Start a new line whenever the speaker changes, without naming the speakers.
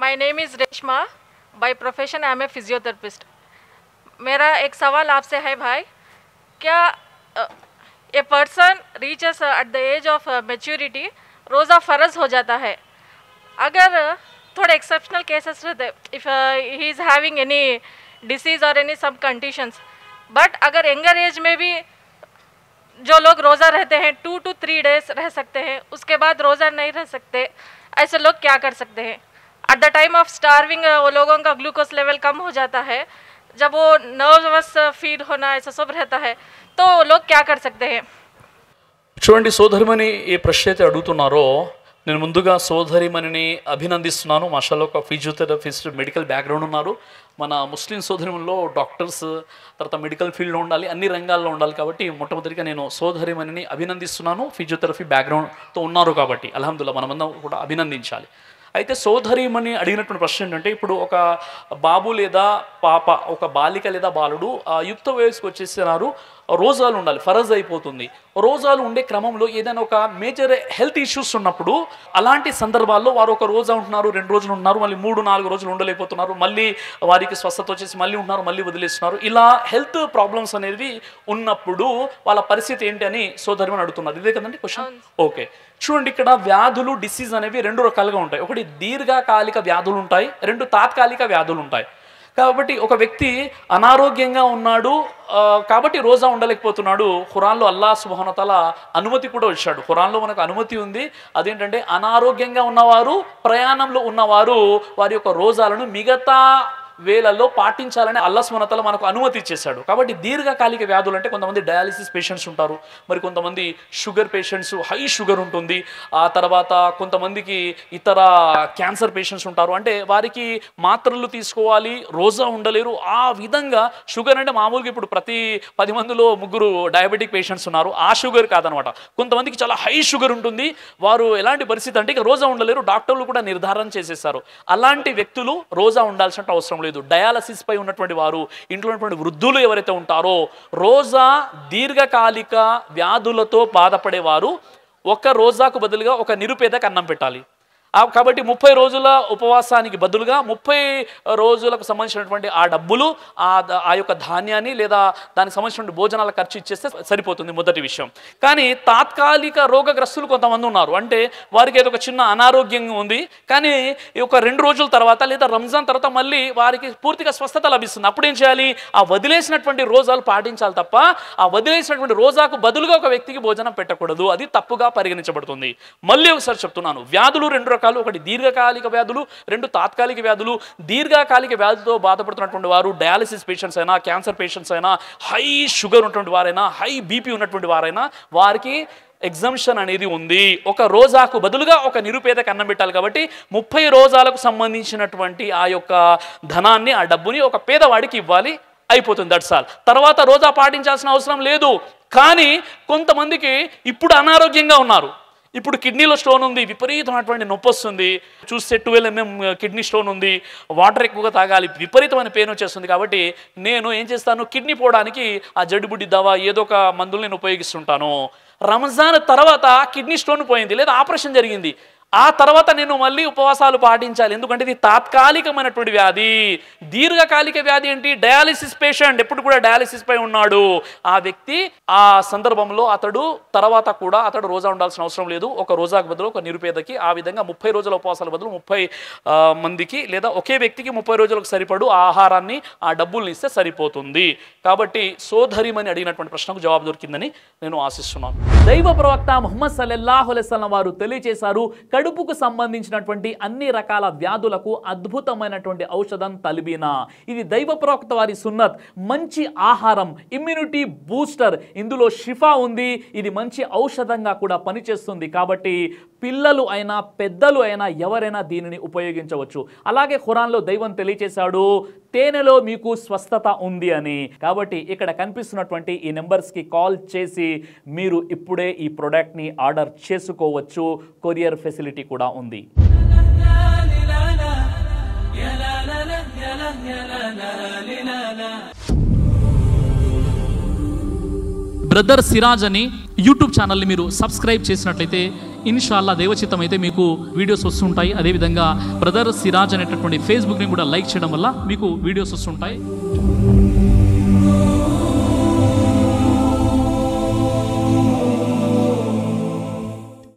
My name is Reshma. By profession I am a physiotherapist. मेरा एक सवाल आपसे है भाई, क्या a person reaches at the age of maturity रोज़ा फ़र्ज हो जाता है? अगर थोड़े एक्सेप्शनल केसेस रहते, if he is having any disease और एनी सम कंडीशंस, बट अगर यंगर एज में भी जो लोग रोज़ा रहते हैं 2 to 3 days रह सकते हैं, उसके बाद रोज़ा नहीं रह सकते, ऐसे लोग क्या कर सकते हैं? At the time of starving वो लोगों का ग्लूकोज लेवल कम हो जाता है, जब वो नर्वस फील होना ऐसा सब रहता है, तो लोग क्या कर सकते हैं?
చూడండి సోదరిమణి ఏ ప్రశ్న అయితే అడుగుతున్నారో నేను ముందుగా సోదరిమణిని అభినందిస్తున్నాను. మాషాల్లో ఒక ఫిజియోథెరపిస్ట్, మెడికల్ బ్యాక్గ్రౌండ్ ఉన్నారు. మన ముస్లిం సోదరిమణిలో డాక్టర్స్, తర్వాత మెడికల్ ఫీల్డ్లో ఉండాలి, అన్ని రంగాల్లో ఉండాలి. కాబట్టి మొట్టమొదటిగా నేను సోదరిమణిని అభినందిస్తున్నాను. ఫిజియోథెరపీ బ్యాక్గ్రౌండ్తో ఉన్నారు కాబట్టి అల్హమ్దుల్లా మనమందరం కూడా అభినందించాలి. అయితే సోదరిమణి అడిగినటువంటి ప్రశ్న ఏంటంటే, ఇప్పుడు ఒక బాబు లేదా పాప, ఒక బాలిక లేదా బాలుడు యుక్త వయసుకు వచ్చేసినారు, రోజాలు ఉండాలి, ఫరజ్ అయిపోతుంది. రోజాలు ఉండే క్రమంలో ఏదైనా ఒక మేజర్ హెల్త్ ఇష్యూస్ ఉన్నప్పుడు అలాంటి సందర్భాల్లో వారు ఒక రోజా ఉంటున్నారు, 2 రోజులు ఉంటున్నారు, మళ్ళీ 3-4 రోజులు ఉండలేకపోతున్నారు, మళ్ళీ వారికి స్వస్థత వచ్చేసి మళ్ళీ ఉంటున్నారు, మళ్ళీ వదిలేస్తున్నారు. ఇలా హెల్త్ ప్రాబ్లమ్స్ అనేవి ఉన్నప్పుడు వాళ్ళ పరిస్థితి ఏంటి అని సోదరిమణి అడుగుతున్నారు. ఇదే కదండి క్వశ్చన్? ఓకే, చూడండి, ఇక్కడ వ్యాధులు, డిసీజ్ అనేవి 2 రకాలుగా ఉంటాయి. ఒకటి దీర్ఘకాలిక వ్యాధులు ఉంటాయి, 2 తాత్కాలిక వ్యాధులు ఉంటాయి. కాబట్టి ఒక వ్యక్తి అనారోగ్యంగా ఉన్నాడు కాబట్టి రోజా ఉండలేకపోతున్నాడు, ఖురాన్లో అల్లాహ్ సుబ్హానహు వ తఆలా అనుమతి కూడా ఇచ్చాడు. ఖురాన్లో మనకు అనుమతి ఉంది. అదేంటంటే అనారోగ్యంగా ఉన్నవారు, ప్రయాణంలో ఉన్నవారు వారి యొక్క రోజాలను మిగతా వేళల్లో పాటించాలని అల్లాహ్ సుబ్హానహు వ తఆలా మనకు అనుమతి ఇచ్చేశాడు. కాబట్టి దీర్ఘకాలిక వ్యాధులు అంటే కొంతమంది డయాలిసిస్ పేషెంట్స్ ఉంటారు, మరి కొంతమంది షుగర్ పేషెంట్స్, హై షుగర్ ఉంటుంది, ఆ తర్వాత కొంతమందికి ఇతర క్యాన్సర్ పేషెంట్స్ ఉంటారు. అంటే వారికి మాత్రలు తీసుకోవాలి, రోజా ఉండలేరు. ఆ విధంగా షుగర్ అంటే మామూలుగా ఇప్పుడు ప్రతి 10 మందిలో 3 డయాబెటిక్ పేషెంట్స్ ఉన్నారు, ఆ షుగర్ కాదనమాట. కొంతమందికి చాలా హై షుగర్ ఉంటుంది, వారు ఎలాంటి పరిస్థితి అంటే ఇక రోజా ఉండలేరు, డాక్టర్లు కూడా నిర్ధారణ చేసేసారు. అలాంటి వ్యక్తులు రోజా ఉండాల్సిన అవసరం లేదు. డయాలసిస్ పై ఉన్నటువంటి వారు, ఇంట్లో ఉన్నటువంటి వృద్ధులు ఎవరైతే ఉంటారో, రోజా దీర్ఘకాలిక వ్యాధులతో బాధపడేవారు ఒక రోజాకు బదులుగా ఒక నిరుపేదకు అన్నం పెట్టాలి. కాబట్టి 30 రోజుల ఉపవాసానికి బదులుగా 30 రోజులకు సంబంధించినటువంటి ఆ డబ్బులు, ఆ యొక్క ధాన్యాన్ని లేదా దానికి సంబంధించిన భోజనాల ఖర్చు ఇచ్చేస్తే సరిపోతుంది, మొదటి విషయం. కానీ తాత్కాలిక రోగగ్రస్తులు కొంతమంది ఉన్నారు, అంటే వారికి ఏదో ఒక చిన్న అనారోగ్యం ఉంది, కానీ ఒక 2 రోజుల తర్వాత లేదా రంజాన్ తర్వాత మళ్ళీ వారికి పూర్తిగా స్వస్థత లభిస్తుంది. అప్పుడు ఏం చేయాలి? ఆ వదిలేసినటువంటి రోజాలు పాటించాలి తప్ప ఆ వదిలేసినటువంటి రోజాకు బదులుగా ఒక వ్యక్తికి భోజనం పెట్టకూడదు, అది తప్పుగా పరిగణించబడుతుంది. మళ్ళీ ఒకసారి చెప్తున్నాను, వ్యాధులు 2 రకాలు, ఒకటి దీర్ఘకాలిక వ్యాధులు, 2 తాత్కాలిక వ్యాధులు. దీర్ఘకాలిక వ్యాధితో బాధపడుతున్నటువంటి వారు డయాలిసిస్ పేషెంట్స్ అయినా, క్యాన్సర్ పేషెంట్స్ అయినా, హై షుగర్ ఉన్నటువంటి వారైనా, హై బీపీ ఉన్నటువంటి వారైనా వారికి ఎగ్జంప్షన్ అనేది ఉంది. ఒక రోజాకు బదులుగా ఒక నిరుపేదకు అన్నం పెట్టాలి. కాబట్టి 30 రోజాలకు సంబంధించినటువంటి ఆ యొక్క ధనాన్ని, ఆ డబ్బుని ఒక పేదవాడికి ఇవ్వాలి, అయిపోతుంది. That's all. తర్వాత రోజా పాటించాల్సిన అవసరం లేదు. కానీ కొంతమందికి ఇప్పుడు అనారోగ్యంగా ఉన్నారు, ఇప్పుడు కిడ్నీలో స్టోన్ ఉంది, విపరీతమైనటువంటి నొప్పి వస్తుంది, చూస్తే 12 mm కిడ్నీ స్టోన్ ఉంది, వాటర్ ఎక్కువగా తాగాలి, విపరీతమైన పెయిన్ వచ్చేస్తుంది. కాబట్టి నేను ఏం చేస్తాను, కిడ్నీ పోవడానికి ఆ జడిబుడ్డి దవా ఏదో ఒక మందులు నేను ఉపయోగిస్తుంటాను. రంజాన్ తర్వాత కిడ్నీ స్టోన్ పోయింది లేదా ఆపరేషన్ జరిగింది, ఆ తర్వాత నేను మళ్ళీ ఉపవాసాలు పాటించాలి, ఎందుకంటే ఇది తాత్కాలికమైనటువంటి వ్యాధి. దీర్ఘకాలిక వ్యాధి ఏంటి? డయాలిసిస్ పేషెంట్, ఎప్పుడు కూడా డయాలిసిస్ పై ఉన్నాడు, ఆ వ్యక్తి ఆ సందర్భంలో అతడు తర్వాత కూడా అతడు రోజా ఉండాల్సిన అవసరం లేదు. ఒక రోజాకు బదులు ఒక నిరుపేదకి, ఆ విధంగా 30 రోజుల ఉపవాసాల బదులు 30 మందికి లేదా ఒకే వ్యక్తికి 30 రోజులకు సరిపడు ఆహారాన్ని, ఆ డబ్బుల్ని ఇస్తే సరిపోతుంది. కాబట్టి సోదరిమని అడిగినటువంటి ప్రశ్నకు జవాబు దొరికిందని నేను ఆశిస్తున్నాను. దైవ ప్రవక్త ముహమ్మద్ సల్లల్లాహు అలైహి వసల్లం వారు తెలియజేశారు, కడుపుకు సంబంధించినటువంటి అన్ని రకాల వ్యాధులకు అద్భుతమైనటువంటి ఔషధం తల్బీనా. ఇది దైవ ప్రవక్త వారి సున్నత్, మంచి ఆహారం, ఇమ్యూనిటీ బూస్టర్, ఇందులో షిఫా ఉంది, ఇది మంచి ఔషధంగా కూడా పనిచేస్తుంది. కాబట్టి పిల్లలు అయినా పెద్దలు అయినా ఎవరైనా దీనిని ఉపయోగించవచ్చు. అలాగే ఖురాన్లో దైవం తెలియజేశాడు, తేనెలో మీకు స్వస్థత ఉంది అని. కాబట్టి ఇక్కడ కనిపిస్తున్నటువంటి ఈ నెంబర్స్కి కాల్ చేసి మీరు ఇప్పుడే ఈ ప్రోడక్ట్ని ఆర్డర్ చేసుకోవచ్చు. కొరియర్ ఫెసిలిటీ కూడా ఉంది. బ్రదర్ సిరాజ్ అని యూట్యూబ్ ఛానల్ని మీరు సబ్స్క్రైబ్ చేసినట్లయితే
ఇన్షాల్లా దేవచిత్తం అయితే మీకు వీడియోస్ వస్తుంటాయి. అదేవిధంగా బ్రదర్ సిరాజ్ అనేటటువంటి ఫేస్బుక్ని కూడా లైక్ చేయడం వల్ల మీకు వీడియోస్ వస్తుంటాయి.